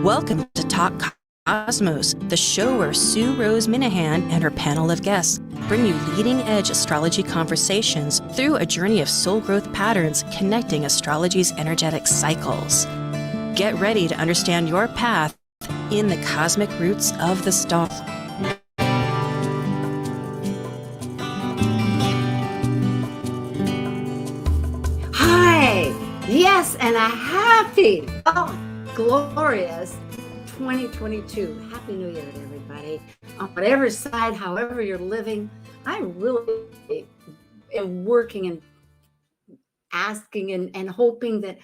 Welcome to Talk Cosmos, the show where Sue Rose Minahan and her panel of guests bring you leading-edge astrology conversations through a journey of soul growth patterns connecting astrology's energetic cycles. Get ready to understand your path in the cosmic roots of the stars. Hi, yes, and a happy, glorious 2022. Happy New Year to everybody. On whatever side, however you're living, I really am working and asking and hoping that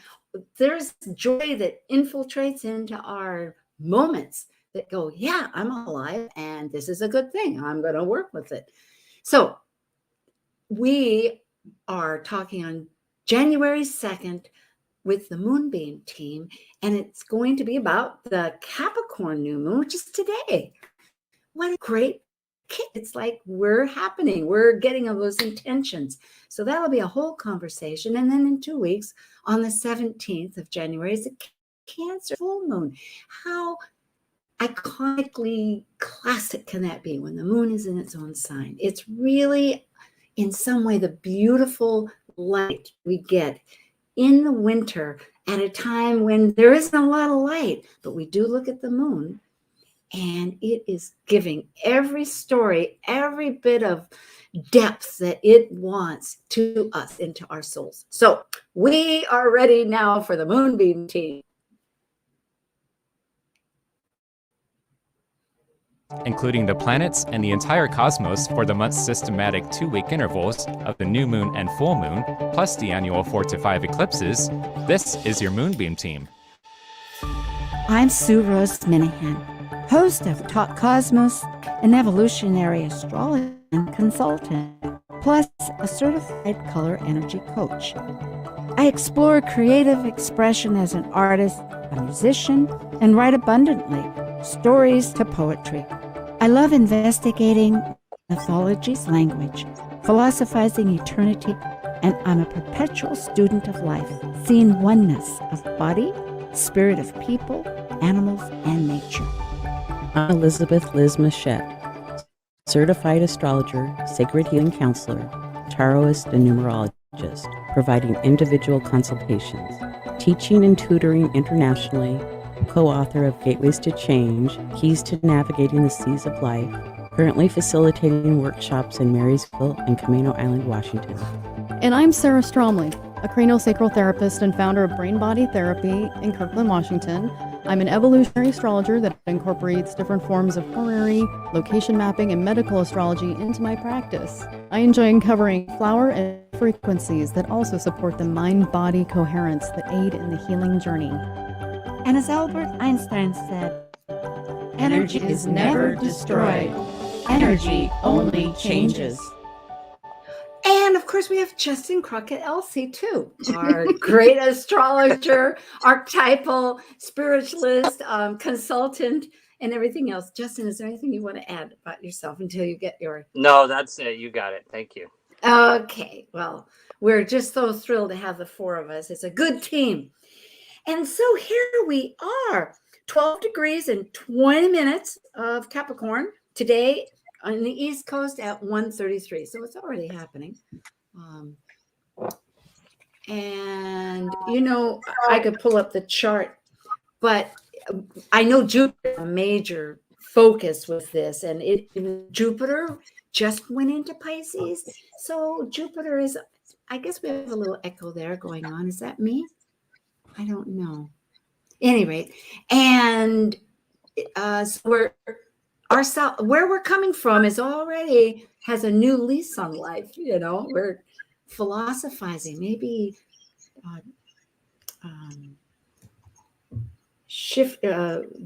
there's joy that infiltrates into our moments that go, yeah, I'm alive and this is a good thing. I'm going to work with it. So we are talking on January 2nd with the Moonbeam Team, and it's going to be about the Capricorn New Moon, which is today. What a great kick. It's like we're getting all those intentions. So that'll be a whole conversation. And then in 2 weeks, on the 17th of January, is a Cancer full moon. How iconically classic can that be when the moon is in its own sign? It's really, in some way, the beautiful light we get in the winter at a time when there isn't a lot of light, but we do look at the moon and it is giving every story, every bit of depth that it wants to us, into our souls. So we are ready now for the Moonbeam Team. Including the planets and the entire cosmos for the month's systematic 2-week intervals of the new moon and full moon, plus the annual 4 to 5 eclipses, this is your Moonbeam Team. I'm Sue Rose Minahan, host of Talk Cosmos, an evolutionary astrology and consultant, plus a certified color energy coach. I explore creative expression as an artist, a musician, and write abundantly, stories to poetry. I love investigating mythology's language, philosophizing eternity, and I'm a perpetual student of life, seeing oneness of body, spirit of people, animals, and nature. I'm Elizabeth Liz Machette, certified astrologer, sacred healing counselor, tarotist, and numerologist, providing individual consultations, teaching and tutoring internationally, co-author of Gateways to Change, Keys to Navigating the Seas of Life, currently facilitating workshops in Marysville and Camino Island, Washington. And I'm Sarah Stromley, a craniosacral therapist and founder of Brain Body Therapy in Kirkland, Washington. I'm an evolutionary astrologer that incorporates different forms of horary, location mapping, and medical astrology into my practice. I enjoy uncovering flower and frequencies that also support the mind-body coherence that aid in the healing journey. And as Albert Einstein said, energy is never destroyed. Energy only changes. And of course, we have Justin Crockett Elsie, too, our great astrologer, archetypal spiritualist, consultant, and everything else. Justin, is there anything you want to add about yourself until you get your... No, that's it. You got it. Thank you. Okay. Well, we're just so thrilled to have the four of us. It's a good team. And so here we are, 12 degrees and 20 minutes of Capricorn today on the East Coast at 1:33. So it's already happening. And, I could pull up the chart, but I know Jupiter, a major focus with this, and Jupiter just went into Pisces. So Jupiter is, I guess we have a little echo there going on. Is that me? I don't know. Anyway, and so where we're coming from is already has a new lease on life. We're philosophizing, maybe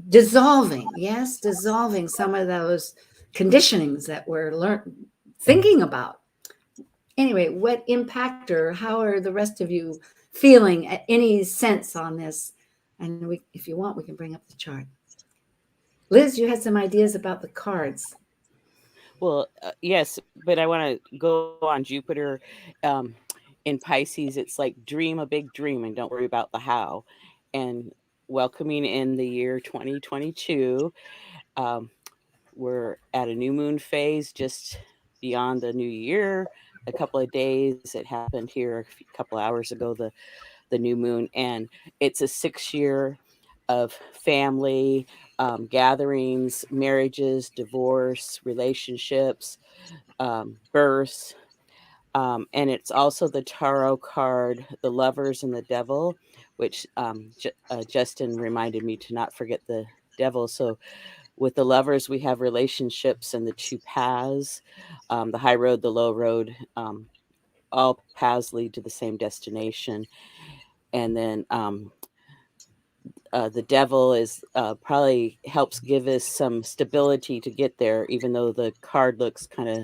dissolving some of those conditionings that we're thinking about. Anyway, what impact or how are the rest of you feeling? Any sense on this? And if you want, we can bring up the chart. Liz, you had some ideas about the cards. Well, yes, but I want to go on Jupiter in Pisces. It's like dream a big dream and don't worry about the how. And welcoming in the year 2022. Um, we're at a new moon phase just beyond the new year. A couple of days, it happened here a couple hours ago, the new moon, and it's a 6 year of family gatherings, marriages, divorce, relationships, births. And it's also the tarot card, the lovers and the devil, which Justin reminded me to not forget the devil. So with the lovers, we have relationships and the two paths, the high road, the low road. All paths lead to the same destination. And then the devil is probably helps give us some stability to get there, even though the card looks kind of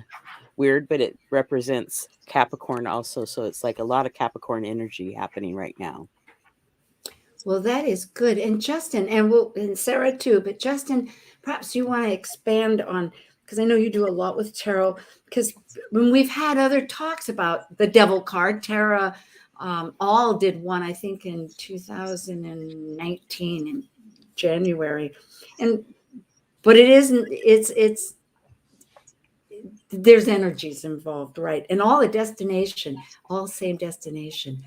weird, but it represents Capricorn also. So it's like a lot of Capricorn energy happening right now. Well, that is good. And Justin, and Sarah too, but Justin, perhaps you want to expand on, because I know you do a lot with tarot, because when we've had other talks about the devil card, Tara all did one, I think in 2019 in January. But it isn't, it's there's energies involved, right? And all the destination, all same destination.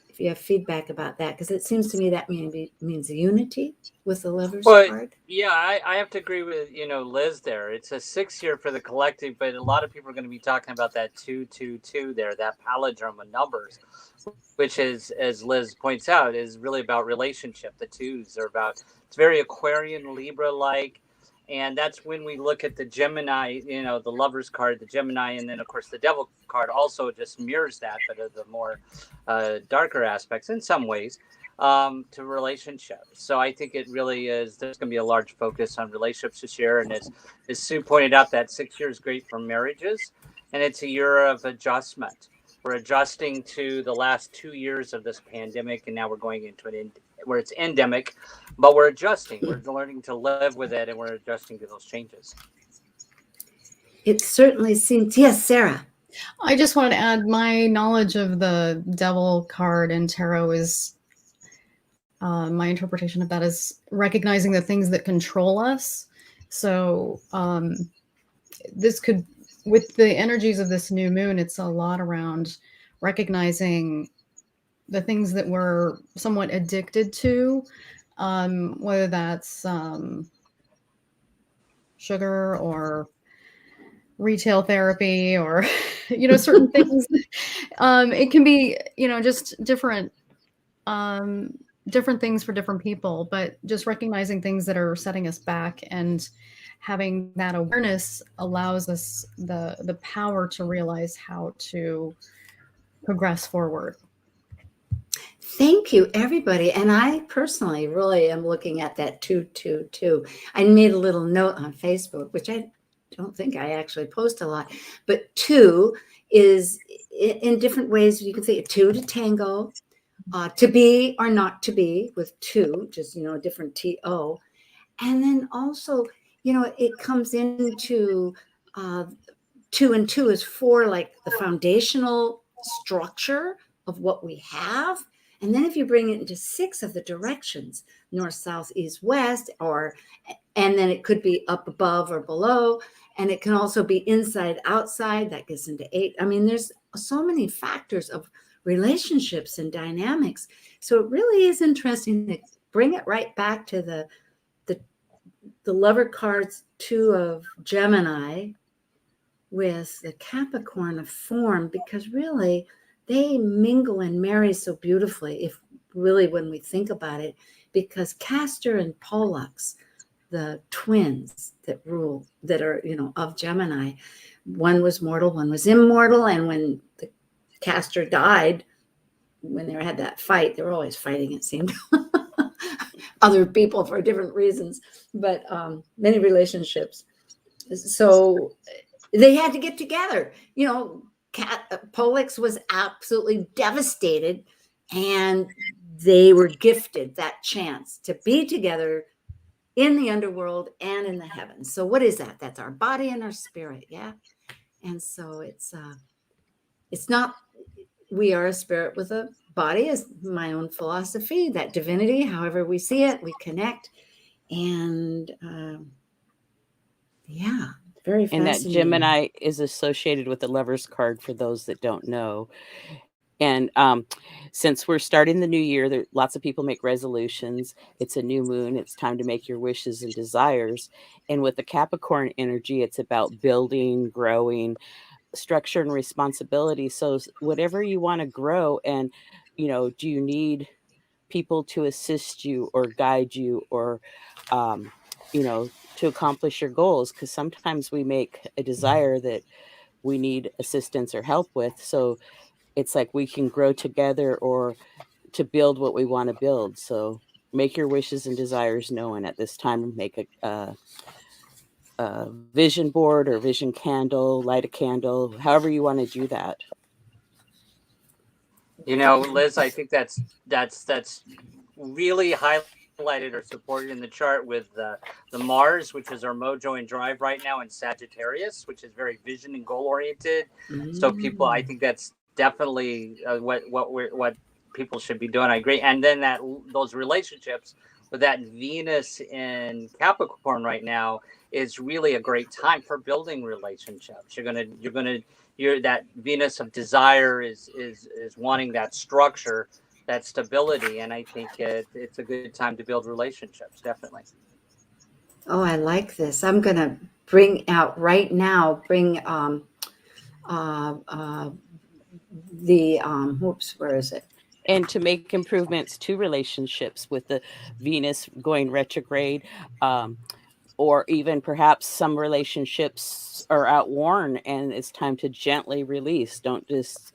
If you have feedback about that, because it seems to me that means unity with the Lovers card. Yeah, I have to agree with Liz there. It's a 6 year for the collective, but a lot of people are going to be talking about that 222 there, that palindrome of numbers, which is, as Liz points out, is really about relationship. The twos are about, it's very Aquarian, Libra like. And that's when we look at the Gemini, the Lovers card, the Gemini, and then, of course, the Devil card also just mirrors that, but of the more darker aspects in some ways to relationships. So I think it really is, there's going to be a large focus on relationships this year. And as Sue pointed out, that 6 years is great for marriages, and it's a year of adjustment. We're adjusting to the last 2 years of this pandemic, and now we're going into where it's endemic, but we're adjusting. We're learning to live with it, and we're adjusting to those changes. It certainly seems. Yes, Sarah. I just wanted to add, my knowledge of the devil card in tarot is, my interpretation of that is recognizing the things that control us. So this could, with the energies of this new moon, it's a lot around recognizing the things that we're somewhat addicted to, whether that's sugar or retail therapy or, certain things. It can be, just different things for different people, but just recognizing things that are setting us back and having that awareness allows us the power to realize how to progress forward. Thank you, everybody. And I personally really am looking at that 222. I made a little note on Facebook, which I don't think I actually post a lot, but 2 is in different ways. You can say 2 to tango, to be or not to be with 2, just, different TO. And then also, it comes into 2 and 2 is 4, like the foundational structure of what we have. And then if you bring it into 6 of the directions, north, south, east, west, and then it could be up above or below. And it can also be inside, outside. That gets into 8. I mean, there's so many factors of relationships and dynamics. So it really is interesting to bring it right back to the Lover cards 2 of Gemini with the Capricorn of form, because really they mingle and marry so beautifully, if really when we think about it, because Castor and Pollux, the twins that are, of Gemini, one was mortal, one was immortal. And when the Castor died, when they had that fight, they were always fighting, it seemed. Other people for different reasons, but many relationships. So they had to get together. Pollux was absolutely devastated, and they were gifted that chance to be together in the underworld and in the heavens. So what is that? That's our body and our spirit, yeah? And so it's not, we are a spirit with a body is my own philosophy, that divinity, however we see it, we connect. And yeah, very And that fascinating. Gemini is associated with the Lover's card for those that don't know. And since we're starting the new year, there lots of people make resolutions. It's a new moon. It's time to make your wishes and desires. And with the Capricorn energy, it's about building, growing, structure, and responsibility. So whatever you want to grow, and do you need people to assist you or guide you, or to accomplish your goals? Because sometimes we make a desire that we need assistance or help with. So it's like we can grow together or to build what we want to build. So make your wishes and desires known at this time. Make a vision board or vision candle, light a candle, however you want to do that. Liz, I think that's really highlighted or supported in the chart with the Mars, which is our mojo and drive right now, and Sagittarius, which is very vision and goal oriented. So people, I think that's definitely what people should be doing. I agree. And then those relationships with that Venus in Capricorn right now is really a great time for building relationships. You're that Venus of desire is wanting that structure, that stability, and I think it's a good time to build relationships. Definitely. Oh, I like this. I'm gonna bring out right now. Where is it? And to make improvements to relationships with the Venus going retrograde, or even perhaps some relationships are outworn and it's time to gently release. Don't just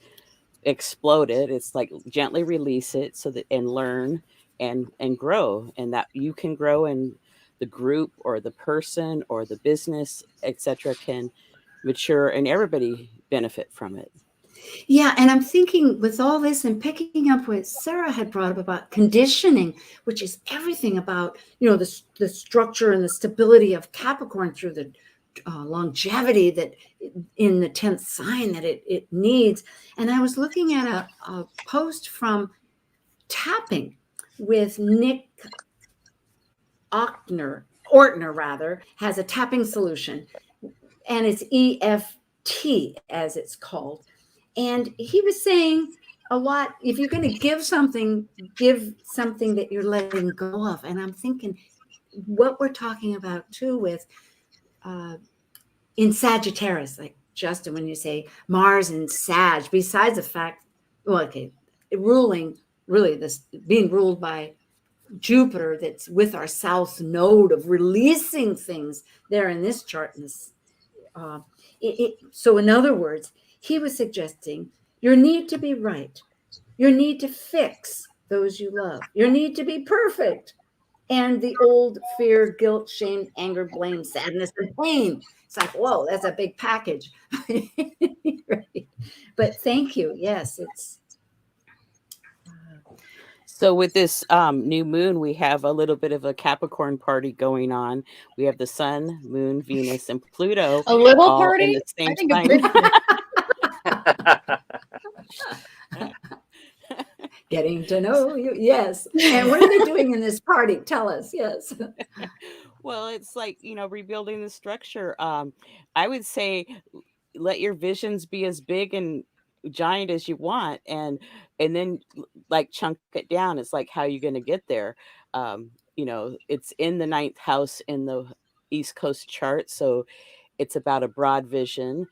explode it. It's like gently release it and learn and grow, and that you can grow, and the group or the person or the business, etc., can mature and everybody benefit from it. Yeah, and I'm thinking with all this and picking up what Sarah had brought up about conditioning, which is everything about, the structure and the stability of Capricorn through the longevity that in the 10th sign that it needs. And I was looking at a post from Tapping with Nick Ortner rather, has a tapping solution, and it's EFT as it's called. And he was saying a lot, if you're going to give something that you're letting go of. And I'm thinking what we're talking about too with in Sagittarius, like Justin, when you say Mars and Sag, besides the fact, being ruled by Jupiter, that's with our south node of releasing things there in this chart. So in other words, he was suggesting your need to be right, your need to fix those you love, your need to be perfect, and the old fear, guilt, shame, anger, blame, sadness, and pain. It's like, whoa, that's a big package. Right. But thank you. Yes, it's. So with this new moon, we have a little bit of a Capricorn party going on. We have the Sun, Moon, Venus, and Pluto. A little all party? in the same I think a sign. big Getting to know you. Yes. And what are they doing in this party? Tell us. Yes. Well, it's like, rebuilding the structure. I would say let your visions be as big and giant as you want, and then like chunk it down. It's like, how are you going to get there? It's in the 9th house in the East Coast chart, so it's about a broad vision.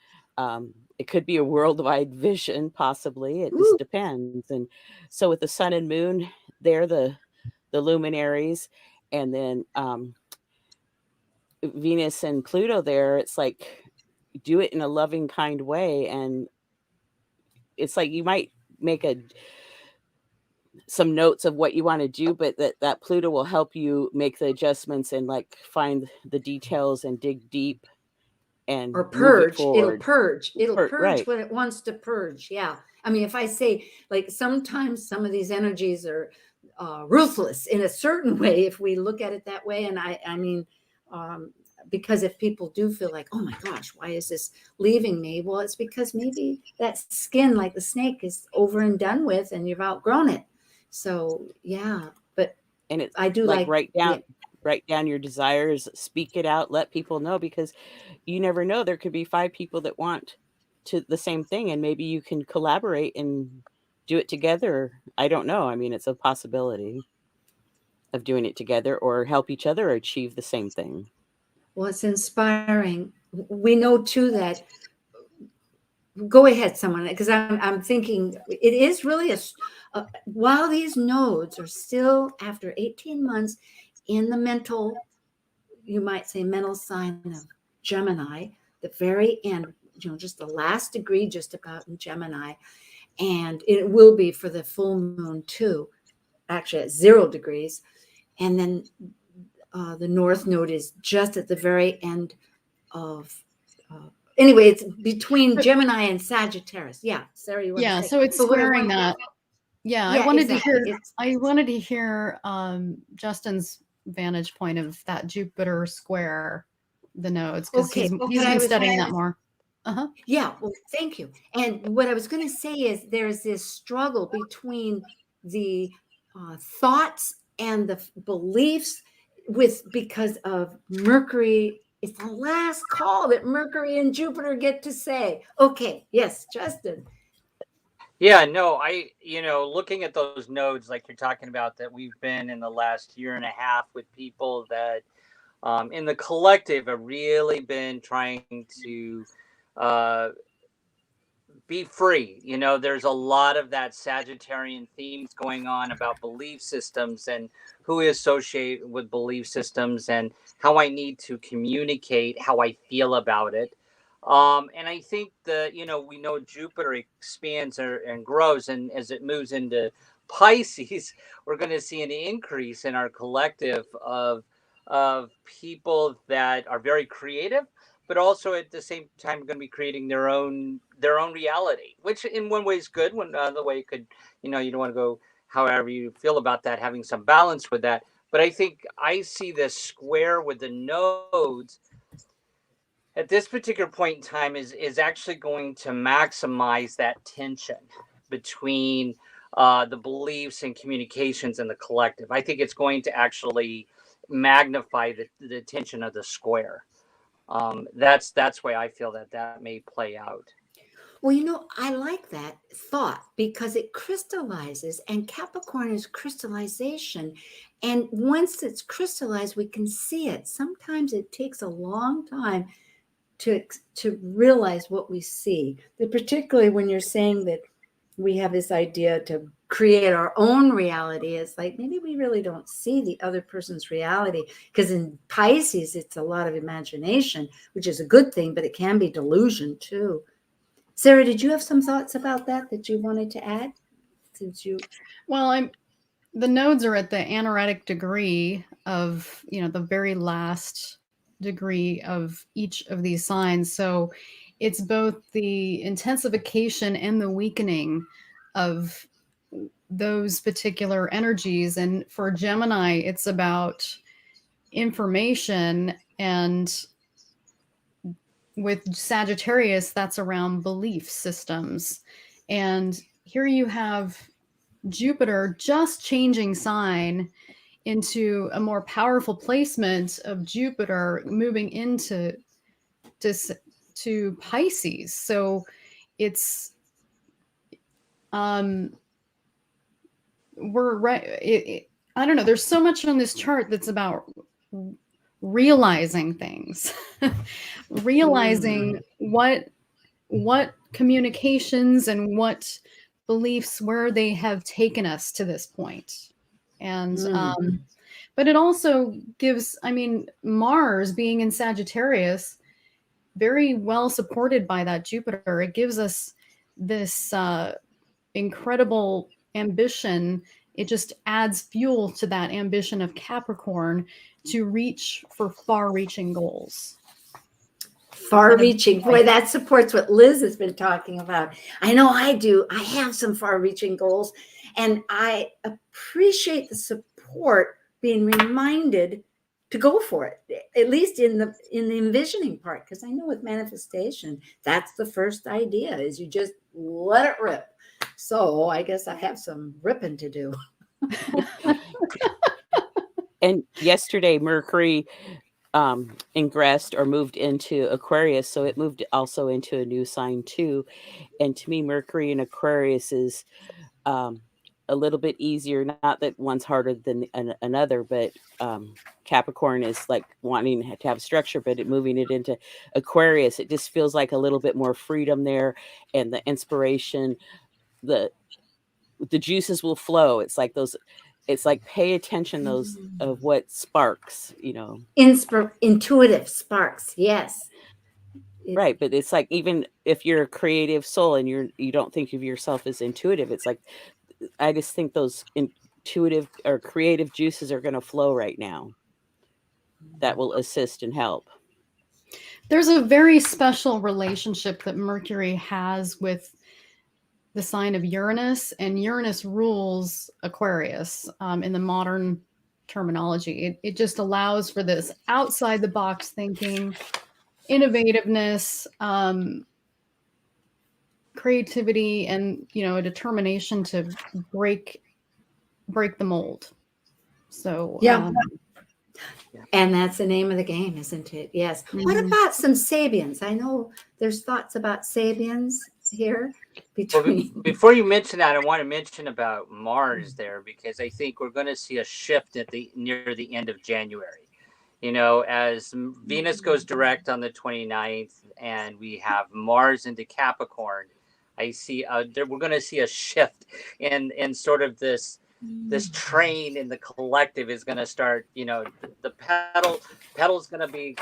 It could be a worldwide vision, possibly. It just depends. And so with the Sun and Moon, they're the luminaries, and then Venus and Pluto there, it's like do it in a loving, kind way. And it's like you might make some notes of what you want to do, but that Pluto will help you make the adjustments and like find the details and dig deep and or purge. It'll purge right. when it wants to purge. Yeah. I mean, if I say, like, sometimes some of these energies are ruthless in a certain way, if we look at it that way. And I mean, because if people do feel like, oh my gosh, why is this leaving me? Well, it's because maybe that skin, like the snake, is over and done with and you've outgrown it. So yeah, but And it's I do like like, write down your desires, speak it out, let people know, because you never know. There could be 5 people that want the same thing, and maybe you can collaborate and do it together. I don't know. I mean, it's a possibility of doing it together or help each other achieve the same thing. well, it's inspiring. We know too that, go ahead, someone, because I'm thinking it is really while these nodes are still after 18 months in the mental, you might say mental sign of Gemini, the very end, just the last degree just about in Gemini, and it will be for the full moon too, actually at 0 degrees. And then the North Node is just at the very end of anyway, it's between Gemini and Sagittarius. Yeah, Sarah, you want to say? So it's squaring that. Yeah, I wanted exactly. to hear Justin's vantage point of that Jupiter square the nodes, because he's been studying that more. Yeah, well, thank you. And what I was going to say is there's this struggle between the thoughts and the beliefs because of Mercury. It's the last call that Mercury and Jupiter get to say. Okay, yes, Justin. Yeah, no, looking at those nodes like you're talking about, that we've been in the last year and a half with people that in the collective have really been trying to be free. There's a lot of that Sagittarian themes going on about belief systems and who we associate with belief systems and how I need to communicate how I feel about it. And I think that, we know Jupiter expands and grows, and as it moves into Pisces, we're going to see an increase in our collective of people that are very creative, but also at the same time going to be creating their own reality, which in one way is good. When the way it could, you don't want to go however you feel about that, having some balance with that. But I think I see this square with the nodes at this particular point in time is actually going to maximize that tension between the beliefs and communications and the collective. I think it's going to actually magnify the tension of the square. That's why I feel that may play out. Well, I like that thought because it crystallizes, and Capricorn is crystallization. And once it's crystallized, we can see it. Sometimes it takes a long time to realize what we see, but particularly when you're saying that we have this idea to create our own reality. It's like maybe we really don't see the other person's reality, because in Pisces it's a lot of imagination, which is a good thing, but it can be delusion too. Sarah, did you have some thoughts about that you wanted to add? Well, the nodes are at the anaretic degree of the very last degree of each of these signs, so it's both the intensification and the weakening of those particular energies. And for Gemini, it's about information, and with Sagittarius, that's around belief systems. And here you have Jupiter just changing sign into a more powerful placement of Jupiter moving into to Pisces. So it's we're right. I don't know. There's so much on this chart that's about realizing things, realizing what communications and what beliefs, where they have taken us to this point. And but it also gives, Mars being in Sagittarius, very well supported by that Jupiter, it gives us this incredible ambition. It just adds fuel to that ambition of Capricorn to reach for far-reaching goals. Far-reaching, boy, that supports what Liz has been talking about. I know I do. I have some far-reaching goals, and I appreciate the support, being reminded to go for it. at least in the envisioning part, because I know with manifestation, that's the first idea is you just let it rip. So I guess I have some ripping to do. And yesterday, Mercury ingressed or moved into Aquarius, so it moved also into a new sign too. And to me, Mercury in Aquarius is a little bit easier. Not that one's harder than another, but Capricorn is like wanting to have structure, but moving it into Aquarius, it just feels like a little bit more freedom there, and the inspiration, the juices will flow. It's like those. It's like pay attention those of what sparks, Intuitive sparks, yes. Right, but it's like even if you're a creative soul and you don't think of yourself as intuitive, it's like I just think those intuitive or creative juices are going to flow right now that will assist and help. There's a very special relationship that Mercury has with the sign of Uranus, and Uranus rules Aquarius in the modern terminology. It just allows for this outside the box thinking, innovativeness, creativity, and a determination to break the mold. So yeah. And that's the name of the game, isn't it? Yes. Mm-hmm. What about some Sabians? I know there's thoughts about Sabians here. Before you mention that, I want to mention about Mars there, because I think we're going to see a shift near the end of January. As Venus goes direct on the 29th and we have Mars into Capricorn, I see we're going to see a shift in sort of this train in the collective is going to start, the pedal's going to be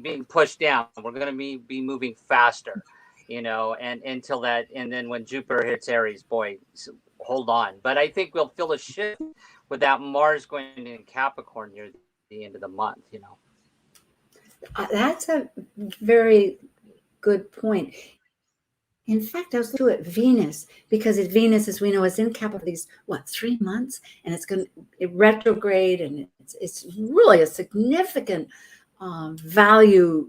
being pushed down. We're going to be moving faster, and until that. And then when Jupiter hits Aries, boy, hold on. But I think we'll feel a shift without Mars going in Capricorn near the end of the month. That's a very good point. In fact, I was looking at Venus, because Venus, as we know, is in Capricorn for these 3 months, and it's going to retrograde, and it's really a significant value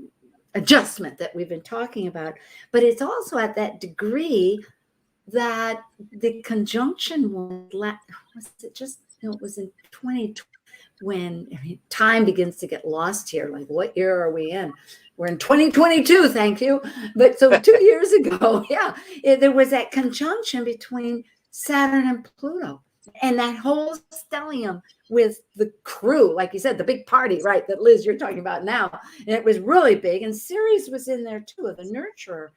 adjustment that we've been talking about. But it's also at that degree that the conjunction it was in 2020 when time begins to get lost here. Like, what year are we in? We're in 2022, thank you. But so 2 years ago, there was that conjunction between Saturn and Pluto, and that whole stellium with the crew, like you said, the big party, right, that Liz, you're talking about now. And it was really big, and Ceres was in there too, the nurturer.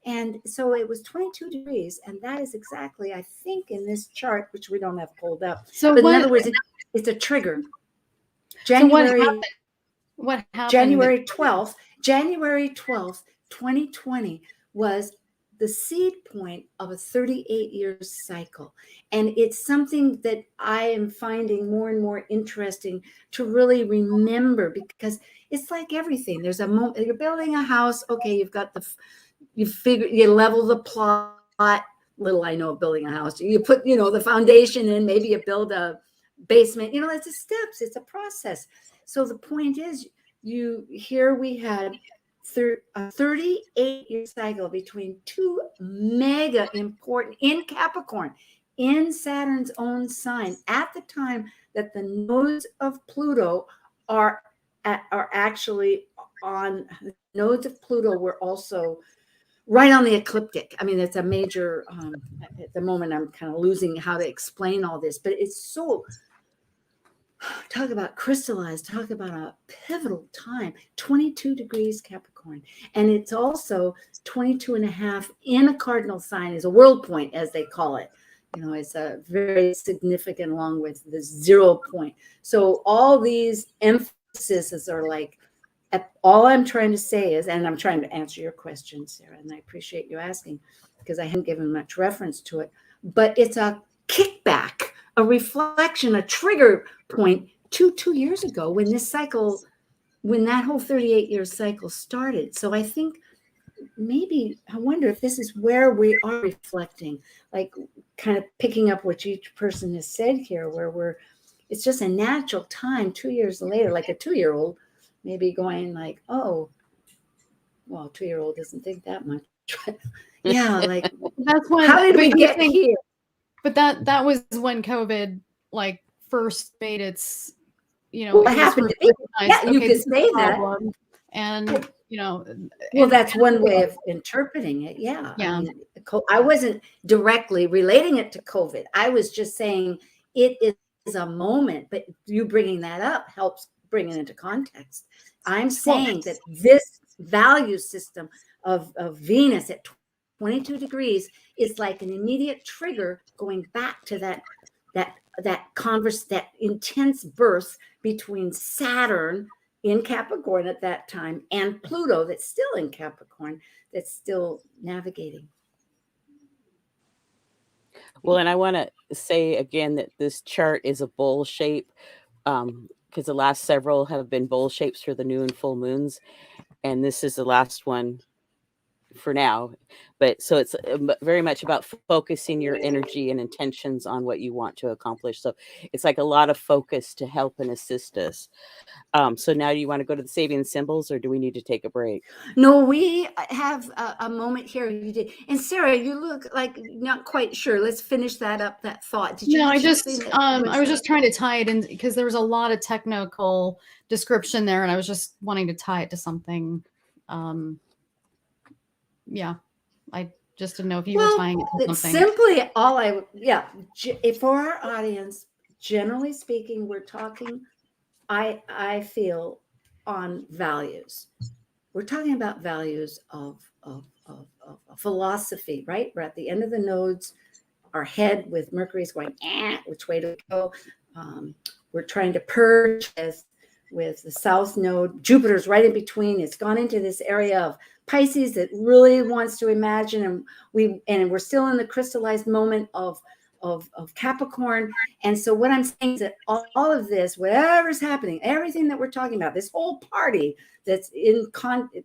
And so it was 22 degrees, and that is exactly, I think, in this chart, which we don't have pulled up. So but in other words, it's a trigger. January, so what happened? January 12th, 2020 was the seed point of a 38-year cycle. And it's something that I am finding more and more interesting to really remember, because it's like everything. There's a moment, you're building a house. Okay, you level the plot. Little I know of building a house. You put, the foundation in, maybe you build a basement. It's a steps, it's a process. So the point is, we had a 38-year cycle between two mega important in Capricorn, in Saturn's own sign, at the time that the nodes of Pluto are actually on. The nodes of Pluto were also right on the ecliptic. I mean, it's a major, at the moment I'm kind of losing how to explain all this, but it's so, talk about crystallized, talk about a pivotal time, 22 degrees Capricorn. And it's also 22 and a half in a cardinal sign, is a world point, as they call it. It's a very significant, along with the 0 point. So all these emphases are like, all I'm trying to say is, and I'm trying to answer your question, Sarah, and I appreciate you asking, because I hadn't given much reference to it, but it's a kickback, a reflection, a trigger point 2 years ago when that whole 38-year cycle started. So I think I wonder if this is where we are reflecting, like kind of picking up what each person has said here, where it's just a natural time 2 years later, like a 2-year-old, maybe going like, oh, well, a 2-year-old doesn't think that much. Yeah, like, That's when. how did we but get here? But that was when COVID like first made its, Well, it it was happened first to me. recognized, Yeah, you okay, could this is say a that. problem. And Well, that's one way of interpreting it. Yeah. Yeah. I mean, I wasn't directly relating it to COVID. I was just saying it is a moment, but you bringing that up helps bring it into context. I'm saying that this value system of Venus at 22 degrees is like an immediate trigger going back to that intense birth between Saturn in Capricorn at that time and Pluto that's still in Capricorn, that's still navigating. Well, and I want to say again that this chart is a bowl shape, because the last several have been bowl shapes for the new and full moons, and this is the last one for now. But so it's very much about focusing your energy and intentions on what you want to accomplish. So it's like a lot of focus to help and assist us. So now, do you want to go to the saving symbols, or do we need to take a break? No, we have a moment here. You did, and Sarah, you look like not quite sure. Let's finish that thought. Did you? No, I was just trying to tie it in because there was a lot of technical description there, and I was just wanting to tie it to something. Yeah, I just didn't know if you were tying it to something. Simply, for our audience, generally speaking, we're talking. I feel on values. We're talking about values of philosophy, right? We're at the end of the nodes. Our head with Mercury's going, which way to go? We're trying to purge with the South Node. Jupiter's right in between. It's gone into this area of Pisces that really wants to imagine, and we're still in the crystallized moment of Capricorn. And so what I'm saying is that all of this, whatever's happening, everything that we're talking about, this whole party that's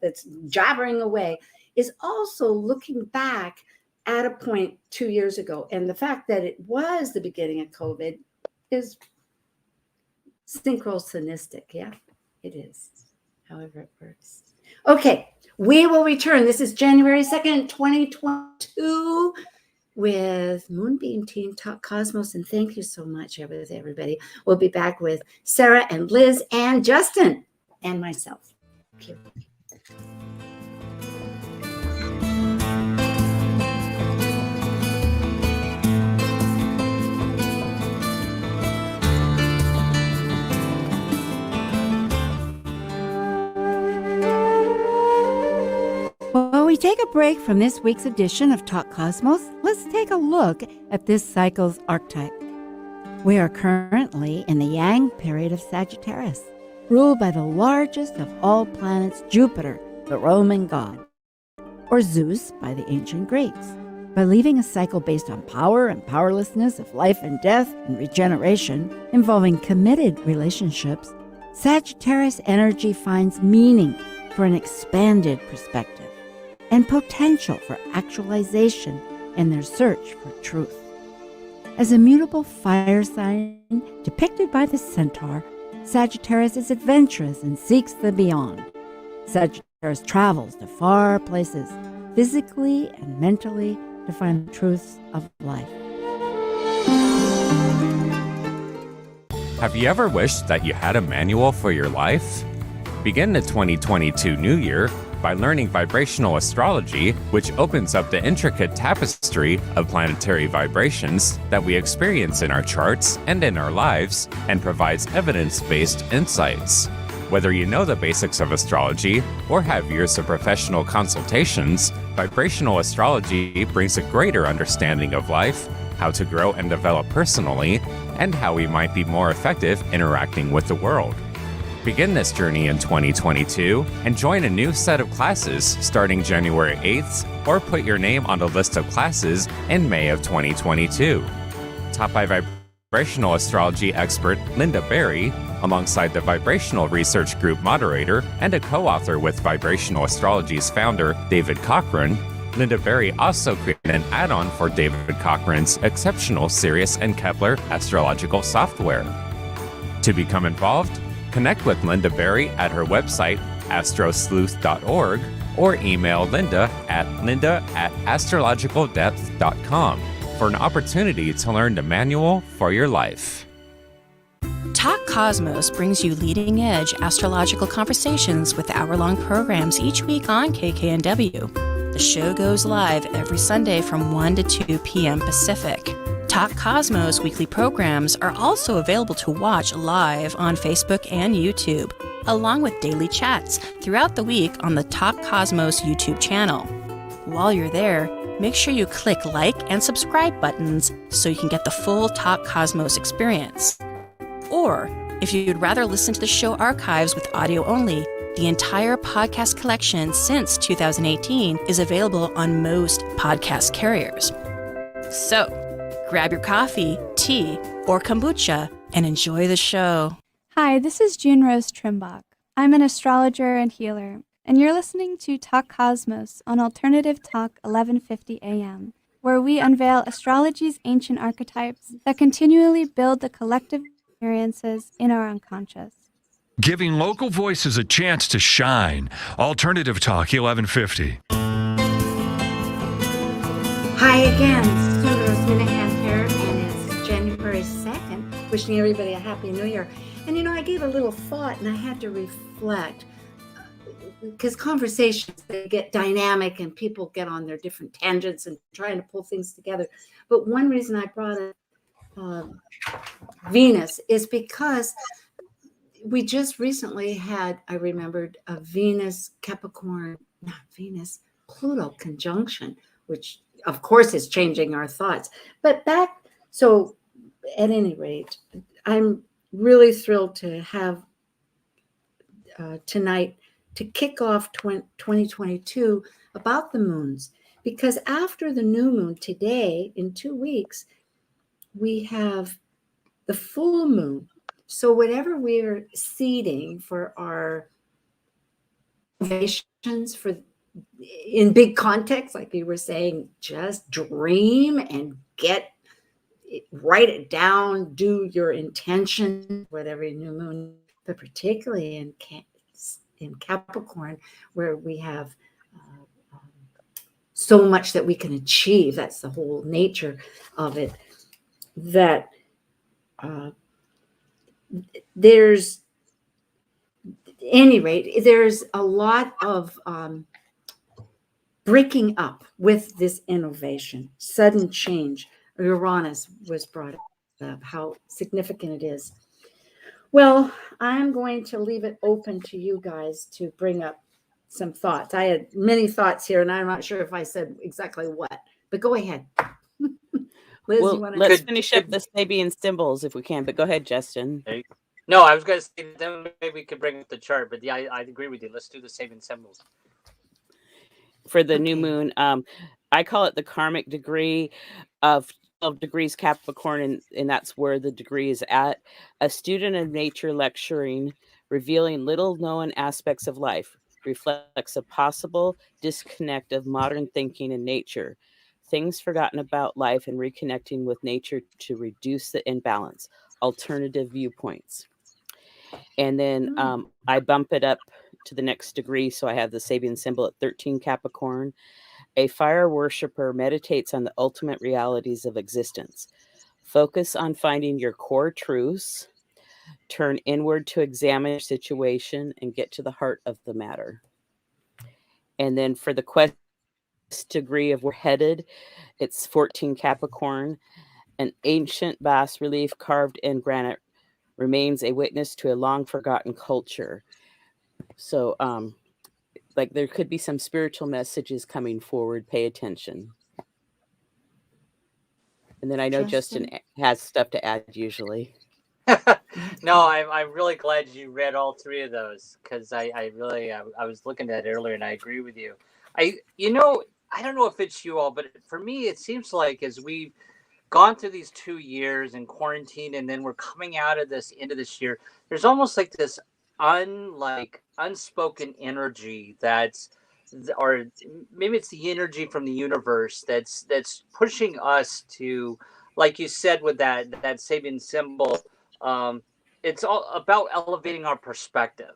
that's jabbering away, is also looking back at a point 2 years ago. And the fact that it was the beginning of COVID is synchronistic. Yeah, it is. However it works. Okay, we will return. This is January 2nd, 2022. With Moonbeam Team Talk Cosmos, and thank you so much, everybody. We'll be back with Sarah and Liz and Justin and myself. Thank you. While we take a break from this week's edition of Talk Cosmos, let's take a look at this cycle's archetype. We are currently in the Yang period of Sagittarius, ruled by the largest of all planets, Jupiter, the Roman god, or Zeus by the ancient Greeks. By leaving a cycle based on power and powerlessness of life and death and regeneration, involving committed relationships, Sagittarius energy finds meaning for an expanded perspective and potential for actualization in their search for truth. As a mutable fire sign depicted by the centaur, Sagittarius is adventurous and seeks the beyond. Sagittarius travels to far places, physically and mentally, to find the truths of life. Have you ever wished that you had a manual for your life? Begin the 2022 New Year by learning vibrational astrology, which opens up the intricate tapestry of planetary vibrations that we experience in our charts and in our lives, and provides evidence-based insights. Whether you know the basics of astrology or have years of professional consultations, vibrational astrology brings a greater understanding of life, how to grow and develop personally, and how we might be more effective interacting with the world. Begin this journey in 2022 and join a new set of classes starting January 8th, or put your name on the list of classes in May of 2022. Taught by vibrational astrology expert Linda Berry, alongside the Vibrational Research Group moderator and a co-author with Vibrational Astrology's founder David Cochran, Linda Berry also created an add-on for David Cochran's exceptional Sirius and Kepler astrological software. To become involved, Connect with Linda Berry at her website, astrosleuth.org, or email linda@astrologicaldepth.com for an opportunity to learn the manual for your life. Talk Cosmos brings you leading-edge astrological conversations with hour-long programs each week on KKNW. The show goes live every Sunday from 1 to 2 p.m. Pacific. Talk Cosmos weekly programs are also available to watch live on Facebook and YouTube, along with daily chats throughout the week on the Talk Cosmos YouTube channel. While you're there, make sure you click like and subscribe buttons so you can get the full Talk Cosmos experience. Or, if you'd rather listen to the show archives with audio only, the entire podcast collection since 2018 is available on most podcast carriers. So, grab your coffee, tea, or kombucha and enjoy the show. Hi, this is June Rose Trimbach. I'm an astrologer and healer, and you're listening to Talk Cosmos on Alternative Talk 1150 AM, where we unveil astrology's ancient archetypes that continually build the collective experiences in our unconscious. Giving local voices a chance to shine. Alternative Talk 1150. Hi again, Sue Rose Minahan here, and it's January 2nd. Wishing everybody a Happy New Year. And I gave a little thought and I had to reflect, because conversations, they get dynamic and people get on their different tangents and trying to pull things together. But one reason I brought up Venus is because we just recently had, I remembered, a Pluto conjunction, which of course is changing our thoughts. So at any rate, I'm really thrilled to have tonight to kick off 2022 about the moons, because after the new moon today, in 2 weeks, we have the full moon. So whatever we're seeding for our innovations, in big context, like you were saying, just dream and write it down, do your intention, whatever new moon, but particularly in Capricorn, where we have so much that we can achieve. That's the whole nature of it. That there's a lot of breaking up with this innovation, sudden change. Uranus was brought up, how significant it is. Well, I'm going to leave it open to you guys to bring up some thoughts. I had many thoughts here, and I'm not sure if I said exactly what, but go ahead. Liz, well, let's finish up the Sabian symbols if we can, but go ahead, Justin. No, I was going to say then maybe we could bring up the chart, but yeah, I agree with you. Let's do the Sabian symbols. For the new moon, I call it the karmic degree of 12 degrees Capricorn, and that's where the degree is at. A student of nature lecturing, revealing little known aspects of life, reflects a possible disconnect of modern thinking and nature, things forgotten about life, and reconnecting with nature to reduce the imbalance, alternative viewpoints. And then I bump it up to the next degree, so I have the Sabian symbol at 13 Capricorn. A fire worshiper meditates on the ultimate realities of existence. Focus on finding your core truths. Turn inward to examine your situation and get to the heart of the matter. And then for the quest degree of where we're headed, it's 14 Capricorn. An ancient bas relief carved in granite remains a witness to a long forgotten culture. So, like there could be some spiritual messages coming forward. Pay attention. And then I know Justin has stuff to add usually. No, I'm really glad you read all three of those, because I was looking at it earlier and I agree with you. I don't know if it's you all, but for me, it seems like as we've gone through these 2 years in quarantine, and then we're coming out of this into this year, there's almost like this unspoken energy or maybe it's the energy from the universe that's pushing us to, like you said with that Sabian symbol, it's all about elevating our perspective,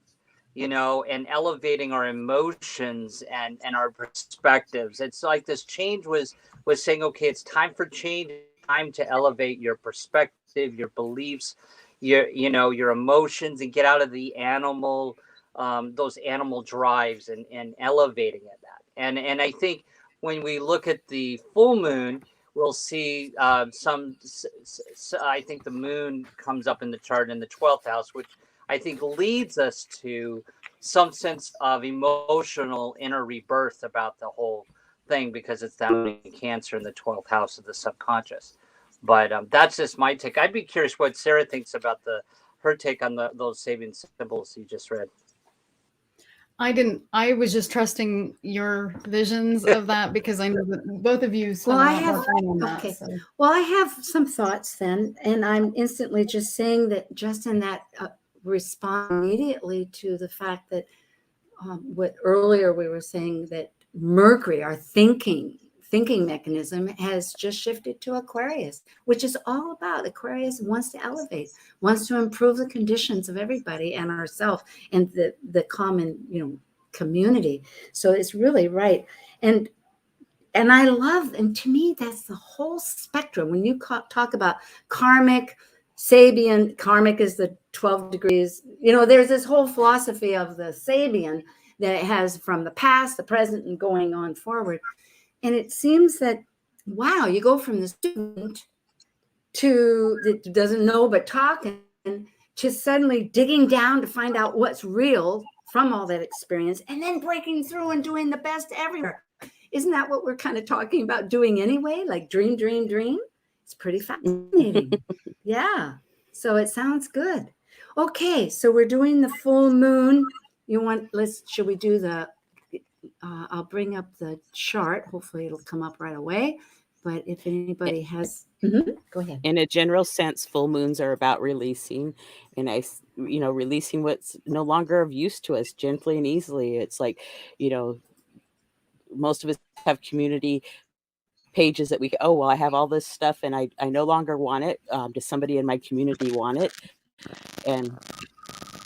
and elevating our emotions and our perspectives. It's like this change was saying, okay, it's time for change, time to elevate your perspective, your beliefs, your emotions, and get out of the animal, those animal drives, and elevating at that. And I think when we look at the full moon, we'll see I think the moon comes up in the chart in the 12th house, which I think leads us to some sense of emotional inner rebirth about the whole thing, because it's down in Cancer in the 12th house of the subconscious. But that's just my take. I'd be curious what Sarah thinks about her take on those saving symbols you just read. I was just trusting your visions of that, because I know that both of you spent a lot more time on that. Okay. So. Well, I have some thoughts then, and I'm instantly just saying that just in that respond immediately to the fact that what earlier we were saying, that Mercury, our thinking mechanism, has just shifted to Aquarius, which is all about Aquarius wants to elevate, wants to improve the conditions of everybody and ourselves and the common community. So it's really right. And I love, and to me, that's the whole spectrum. When you talk about karmic, Sabian, karmic is the 12 degrees. There's this whole philosophy of the Sabian that it has from the past, the present, and going on forward. And it seems that, wow, you go from the student that doesn't know but talking, to suddenly digging down to find out what's real from all that experience, and then breaking through and doing the best everywhere. Isn't that what we're kind of talking about doing anyway? Like dream. It's pretty fascinating. Yeah. So it sounds good. Okay. So we're doing the full moon. Should we do I'll bring up the chart. Hopefully it'll come up right away. But if anybody has, go ahead. In a general sense, full moons are about releasing, and releasing what's no longer of use to us gently and easily. It's like, most of us have community pages that I have all this stuff and I no longer want it. Does somebody in my community want it? And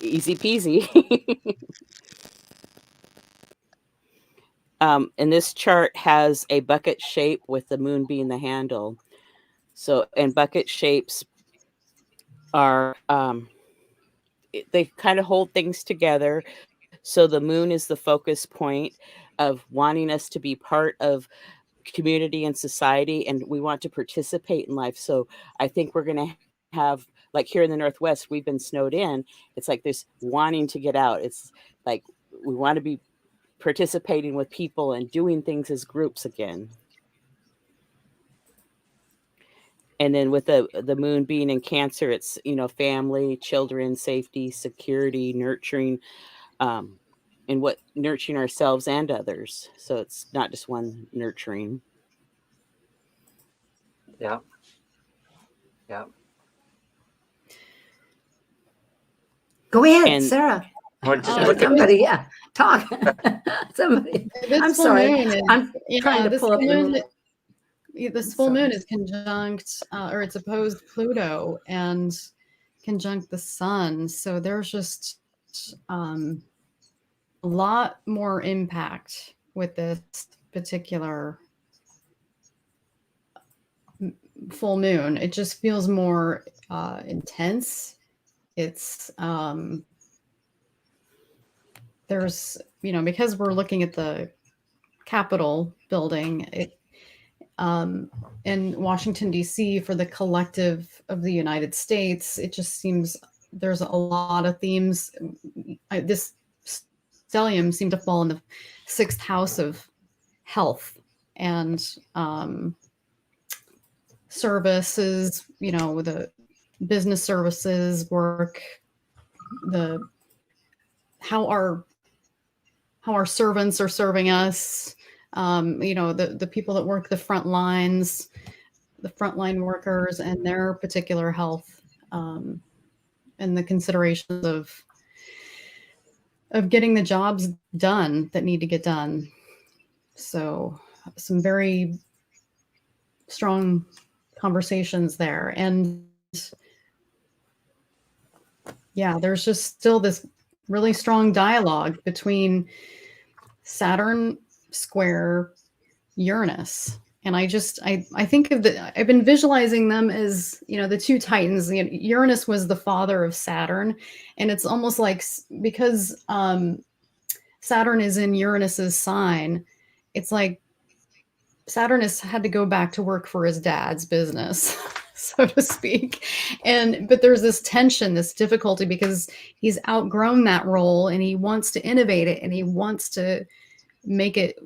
easy peasy. And this chart has a bucket shape with the moon being the handle. So, and bucket shapes are, they kind of hold things together. So the moon is the focus point of wanting us to be part of community and society, and we want to participate in life. So I think we're going to have, like here in the Northwest, we've been snowed in. It's like this wanting to get out. It's like we want to be participating with people and doing things as groups again. And then with the moon being in Cancer, it's, family, children, safety, security, nurturing, and nurturing ourselves and others. So it's not just one nurturing. Yeah. Go ahead, Sarah. Somebody, talk. Somebody. I'm sorry. I'm trying to pull up this full moon is conjunct, or it's opposed Pluto and conjunct the sun. So there's just a lot more impact with this particular full moon. It just feels more intense. It's there's, because we're looking at the Capitol building, in Washington, D.C., for the collective of the United States, it just seems there's a lot of themes. This stellium seemed to fall in the 6th house of health and services, the business services, work, how our servants are serving us, the people that work the front lines, the frontline workers and their particular health, and the considerations of getting the jobs done that need to get done. So some very strong conversations there. And yeah, there's just still this really strong dialogue between Saturn square Uranus. And I think of I've been visualizing them as, the two titans. Uranus was the father of Saturn. And it's almost like, because Saturn is in Uranus's sign, it's like Saturn has had to go back to work for his dad's business, so to speak. But there's this tension, this difficulty, because he's outgrown that role and he wants to innovate it and he wants to make it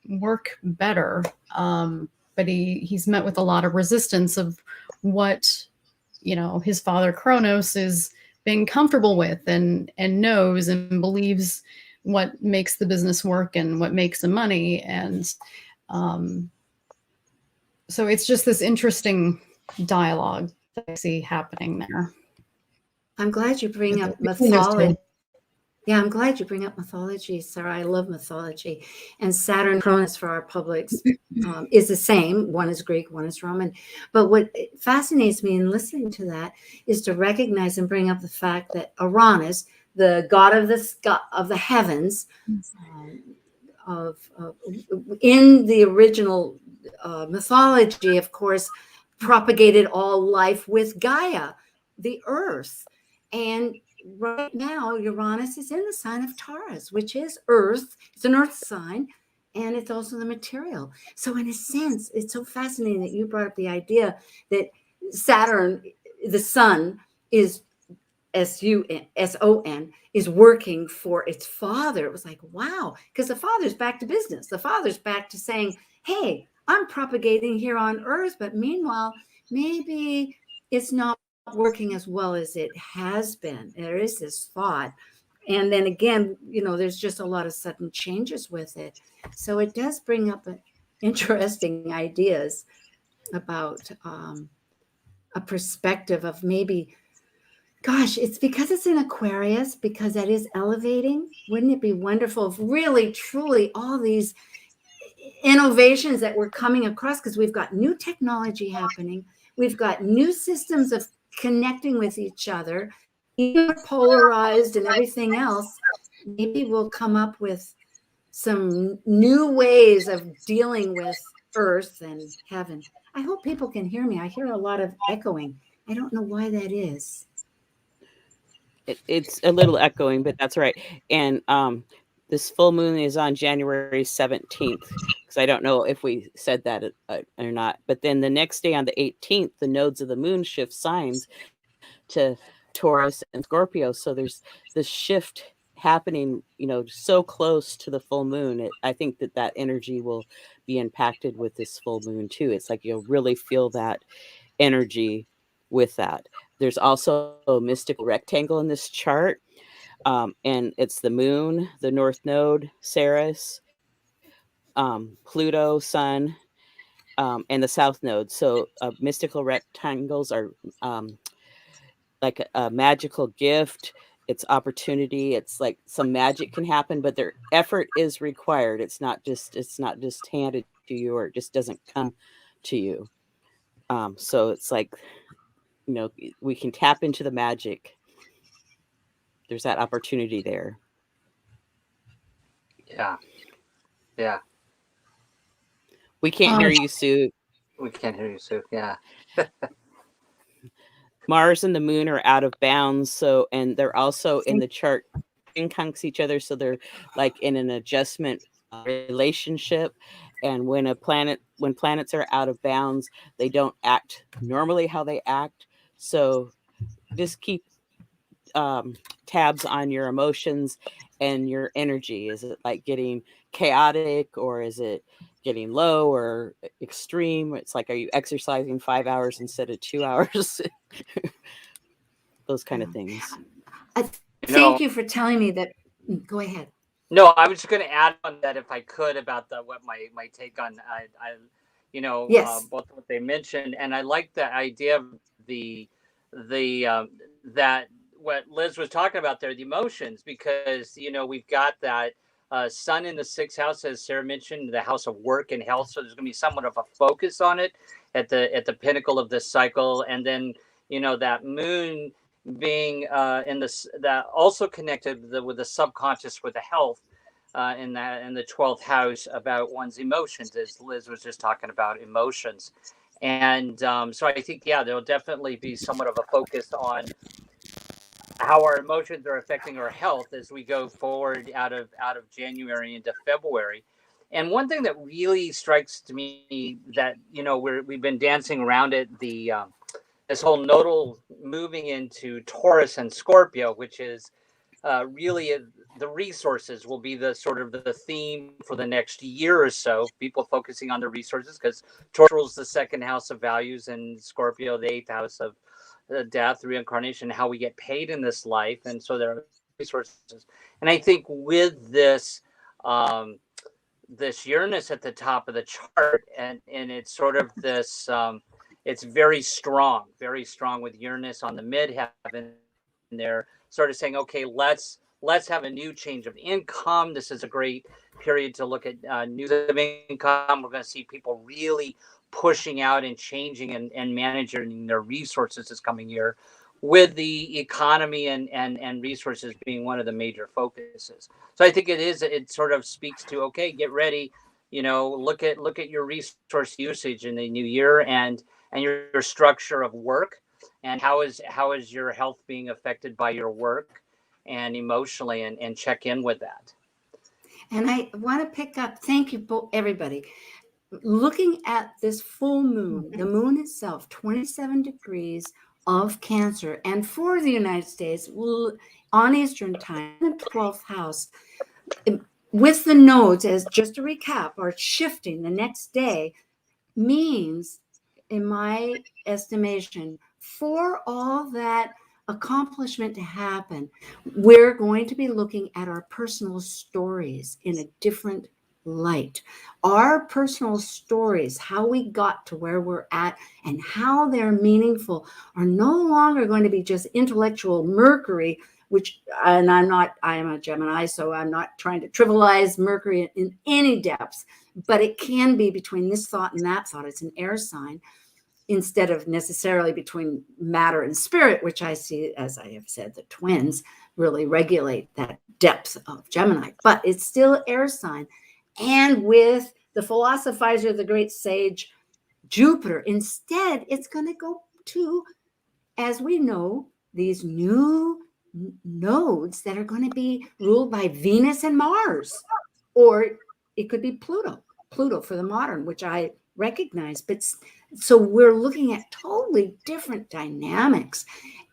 work better. But he's met with a lot of resistance of what, his father Kronos is being comfortable with and knows and believes what makes the business work and what makes him money. And so it's just this interesting dialogue that I see happening there. I'm glad you bring up mythology. Yeah, I'm glad you bring up mythology, Sarah. I love mythology. And Saturn Cronus for our publics is the same. One is Greek, one is Roman. But what fascinates me in listening to that is to recognize and bring up the fact that Uranus, the god of the heavens, in the original mythology, of course, propagated all life with Gaia, the earth. And right now, Uranus is in the sign of Taurus, which is earth. It's an earth sign, and it's also the material. So in a sense, it's so fascinating that you brought up the idea that Saturn, the sun, is S-U-N, is working for its father. It was like, wow, because the father's back to business. The father's back to saying, hey, I'm propagating here on earth, but meanwhile, maybe it's not working as well as it has been. There is this thought. And then again, there's just a lot of sudden changes with it. So it does bring up interesting ideas about a perspective of maybe, gosh, it's because it's in Aquarius, because that is elevating. Wouldn't it be wonderful if really, truly all these innovations that we're coming across, because we've got new technology happening, we've got new systems of connecting with each other, even polarized and everything else, maybe we'll come up with some new ways of dealing with earth and heaven. I hope people can hear me. I hear a lot of echoing. I don't know why that is. It's a little echoing, but that's right. And this full moon is on January 17th, because I don't know if we said that or not. But then the next day on the 18th, the nodes of the moon shift signs to Taurus and Scorpio. So there's this shift happening, so close to the full moon. I think that energy will be impacted with this full moon too. It's like you'll really feel that energy with that. There's also a mystical rectangle in this chart. And it's the moon, the north node, Ceres, Pluto, Sun, and the south node. So mystical rectangles are like a magical gift. It's opportunity. It's like some magic can happen, but their effort is required. It's not just handed to you, or it just doesn't come to you. So it's like, we can tap into the magic. There's that opportunity there. Yeah. Yeah. We can't hear you, Sue. We can't hear you, Sue. Yeah. Mars and the moon are out of bounds. And they're also in the chart quincunx each other. So they're like in an adjustment relationship. And when planets are out of bounds, they don't act normally how they act. So just keep tabs on your emotions and your energy. Is it like getting chaotic, or is it getting low or extreme? It's like, are you exercising 5 hours instead of 2 hours? Those kind of things. Thank you for telling me that. Go ahead. No, I was just going to add on that, if I could, about what my take on yes. Both what they mentioned, and I like the idea of that what Liz was talking about there, the emotions, because we've got that sun in the 6th house, as Sarah mentioned, the house of work and health. So there's going to be somewhat of a focus on it at the pinnacle of this cycle, and then that moon being in this, that also connected with the subconscious, with the health in the 12th house, about one's emotions, as Liz was just talking about emotions. And so I think, yeah, there'll definitely be somewhat of a focus on how our emotions are affecting our health as we go forward out of January into February. And one thing that really strikes to me, that we've been dancing around it, the this whole nodal moving into Taurus and Scorpio, which is really the resources will be the sort of the theme for the next year or so. People focusing on the resources, because Taurus is the second house of values, and Scorpio the eighth house of death, reincarnation, how we get paid in this life. And so there are resources. And I think with this this Uranus at the top of the chart, and it's sort of this it's very strong with Uranus on the midheaven there, sort of saying, okay, let's have a new change of income. This is a great period to look at news of income. We're going to see people really pushing out and changing and managing their resources this coming year, with the economy and resources being one of the major focuses. So I think it sort of speaks to, okay, get ready, look at your resource usage in the new year, and your structure of work, and how is your health being affected by your work and emotionally, and check in with that. And I want to pick up, thank you, everybody. Looking at this full moon, the moon itself, 27 degrees of Cancer, and for the United States, on Eastern time, the 12th house, with the nodes, as just to recap, are shifting the next day, means, in my estimation, for all that accomplishment to happen, we're going to be looking at our personal stories in a different light. Our personal stories, how we got to where we're at and how they're meaningful, are no longer going to be just intellectual Mercury, I am a Gemini, so I'm not trying to trivialize Mercury in any depths, but it can be between this thought and that thought. It's an air sign, instead of necessarily between matter and spirit, which I see, as I have said, the twins really regulate that depth of Gemini, but it's still air sign. And with the philosophizer, the great sage Jupiter, instead, it's going to go to, as we know, these new nodes that are going to be ruled by Venus and Mars, or it could be Pluto for the modern, which I recognize. But so we're looking at totally different dynamics,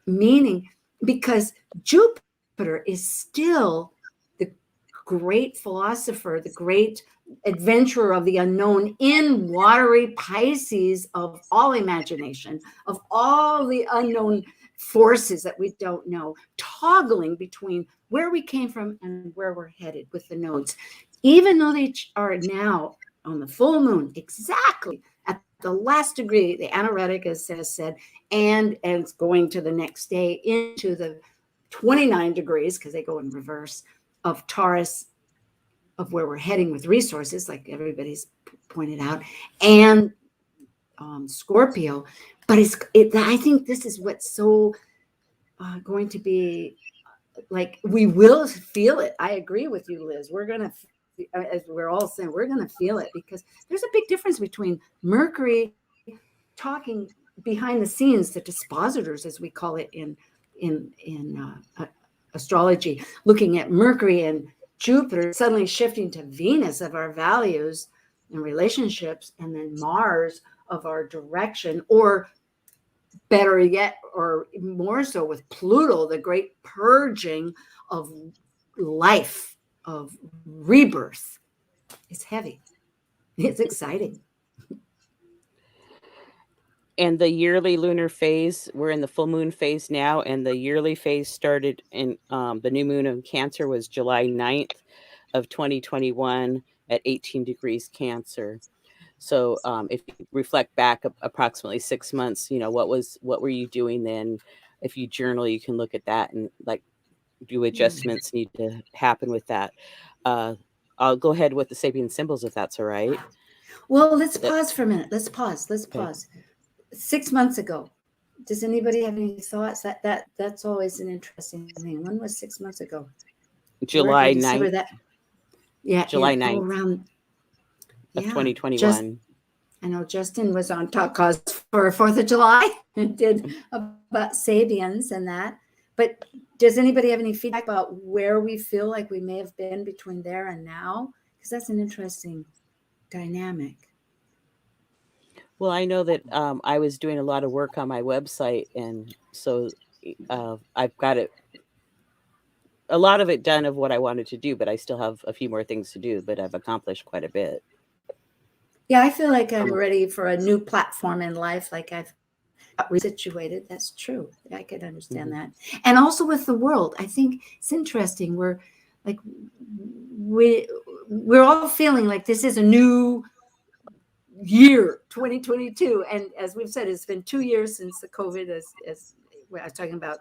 meaning, because Jupiter is still the great philosopher, the great adventurer of the unknown in watery Pisces, of all imagination, of all the unknown forces that we don't know, toggling between where we came from and where we're headed with the nodes. Even though they are now on the full moon, exactly at the last degree, the anaretic, as said, and it's going to the next day into the 29 degrees, because they go in reverse, of Taurus, of where we're heading with resources, like everybody's pointed out, and Scorpio. But I think this is what's so going to be, like, we will feel it. I agree with you, Liz. We're going to, as we're all saying, we're going to feel it, because there's a big difference between Mercury talking behind the scenes, the dispositors, as we call it in astrology, looking at Mercury and Jupiter suddenly shifting to Venus of our values and relationships, and then Mars of our direction, or better yet, or more so with Pluto, the great purging of life, of rebirth. It's heavy. It's exciting. And the yearly lunar phase, we're in the full moon phase now, and the yearly phase started in the new moon of Cancer was July 9th of 2021 at 18 degrees Cancer. So if you reflect back approximately 6 months, what were you doing then? If you journal, you can look at that and do adjustments need to happen with that. I'll go ahead with the sapient symbols, if that's all right. Well, let's pause for a minute. Let's pause. Okay. 6 months ago, Does anybody have any thoughts? That's always an interesting thing. When was 6 months ago? July December 9th. that. Yeah, July all 9th around. of Yeah, 2021. I know Justin was on Talk Cause for 4th of July and did about Sabians and that. But does anybody have any feedback about where we feel like we may have been between there and now? Because that's an interesting dynamic. Well, I know that I was doing a lot of work on my website, and so I've got a lot of it done of what I wanted to do, but I still have a few more things to do, but I've accomplished quite a bit. Yeah, I feel like I'm ready for a new platform in life. Like I've got resituated. That's true. I could understand that. And also with the world, I think it's interesting. We're all feeling like this is a new year, 2022. And as we've said, it's been 2 years since the COVID, as I was talking about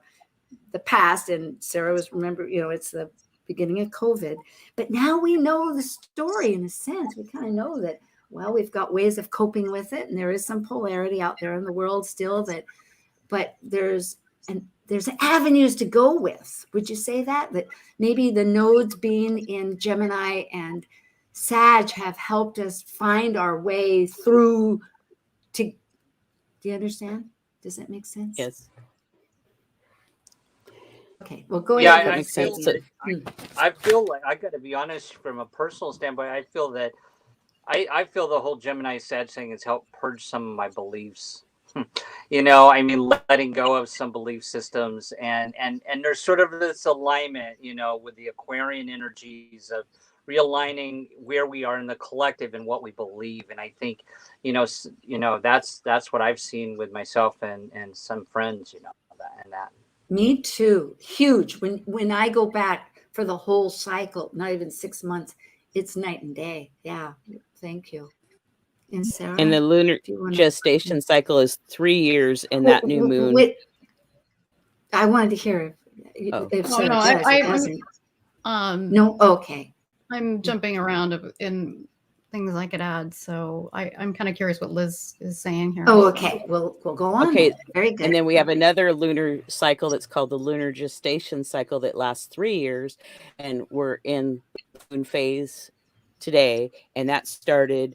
the past, and Sarah was, remember, it's the beginning of COVID. But now we know the story in a sense. We kind of know that, well, we've got ways of coping with it, and there is some polarity out there in the world still, but there's avenues to go with. Would you say that maybe the nodes being in Gemini and Sag have helped us find our way through do you understand? Does that make sense? Yes. Okay, well, go Yeah, ahead. I feel like, I got to be honest, from a personal standpoint, I feel that I feel the whole Gemini Sag thing has helped purge some of my beliefs. Letting go of some belief systems, and there's sort of this alignment, with the Aquarian energies of realigning where we are in the collective and what we believe. And I think, that's what I've seen with myself and some friends, that. Me too. Huge. When I go back for the whole cycle, not even 6 months, it's night and day. Yeah. Thank you. And Sarah, And the lunar gestation cycle is 3 years in that new moon. Wait, I wanted to hear if Sarah does. No, okay. I'm jumping around in things I could add, so I'm kind of curious what Liz is saying here. Oh, okay. We'll go on. Okay, very good. And then we have another lunar cycle that's called the lunar gestation cycle that lasts 3 years, and we're in moon phase today, and that started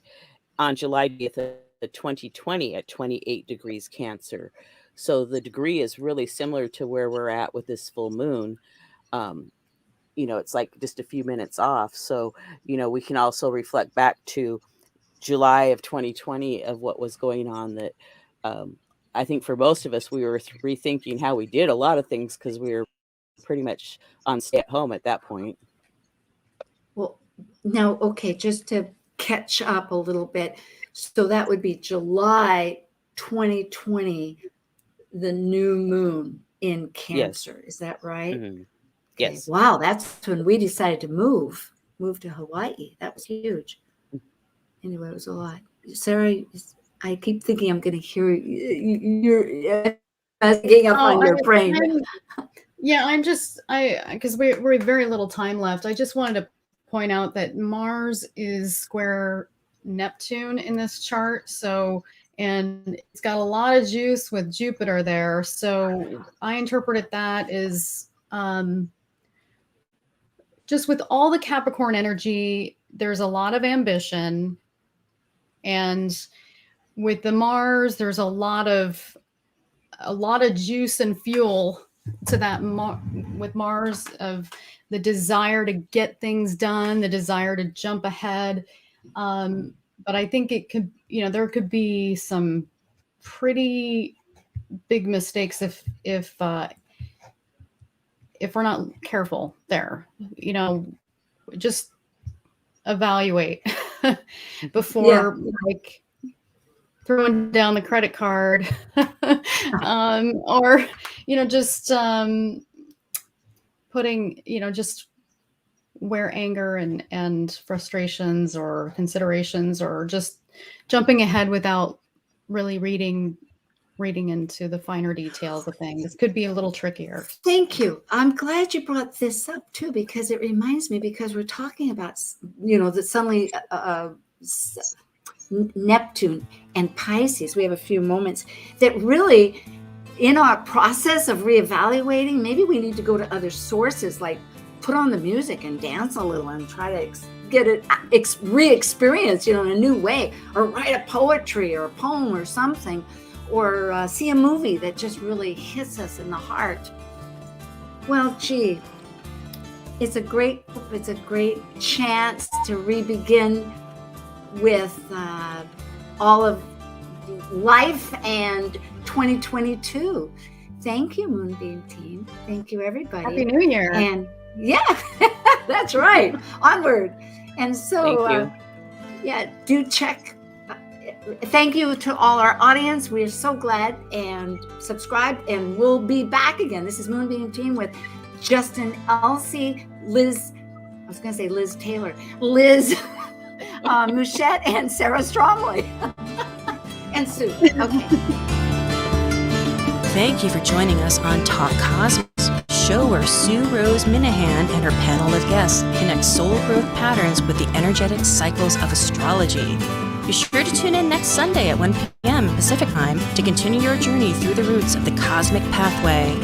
on July 8th of 2020 at 28 degrees Cancer. So the degree is really similar to where we're at with this full moon. It's like just a few minutes off. So, we can also reflect back to July of 2020 of what was going on that I think for most of us, we were rethinking how we did a lot of things because we were pretty much on stay at home at that point. Well, now, okay, just to catch up a little bit. So that would be July 2020, the new moon in Cancer. Yes. Is that right? Mm-hmm. Yes. Okay. Wow, that's when we decided to move to Hawaii. That was huge. Anyway, it was a lot. Sarah, I keep thinking I'm going to hear you're getting up on your brain. Because we're very little time left. I just wanted to point out that Mars is square Neptune in this chart. So, and it's got a lot of juice with Jupiter there. So I interpreted that as just with all the Capricorn energy, there's a lot of ambition. And with the Mars, there's a lot of juice and fuel to that with Mars, of the desire to get things done, the desire to jump ahead. But I think it could, there could be some pretty big mistakes if we're not careful there. Just evaluate before like throwing down the credit card, or just putting just where anger and frustrations or considerations, or just jumping ahead without really reading into the finer details of things. This could be a little trickier. Thank you. I'm glad you brought this up too, because it reminds me, because we're talking about, that suddenly Neptune and Pisces, we have a few moments that really, in our process of reevaluating, maybe we need to go to other sources, like put on the music and dance a little and try to get it re-experience, in a new way, or write a poetry or a poem or something, or see a movie that just really hits us in the heart. Well, gee, it's a great chance to re-begin with all of life and 2022. Thank you, Moonbeam Team. Thank you, everybody. Happy New Year. And yeah, that's right. Onward. And so, do check. Thank you to all our audience. We are so glad, and subscribe, and we'll be back again. This is Moonbeam Team with Justin, Elsie, Liz. I was going to say Liz Taylor, Liz Mouchette, and Sarah Stromley, and Sue. Okay. Thank you for joining us on Talk Cosmos, a show where Sue Rose Minahan and her panel of guests connect soul growth patterns with the energetic cycles of astrology. Be sure to tune in next Sunday at 1 p.m. Pacific Time to continue your journey through the roots of the cosmic pathway.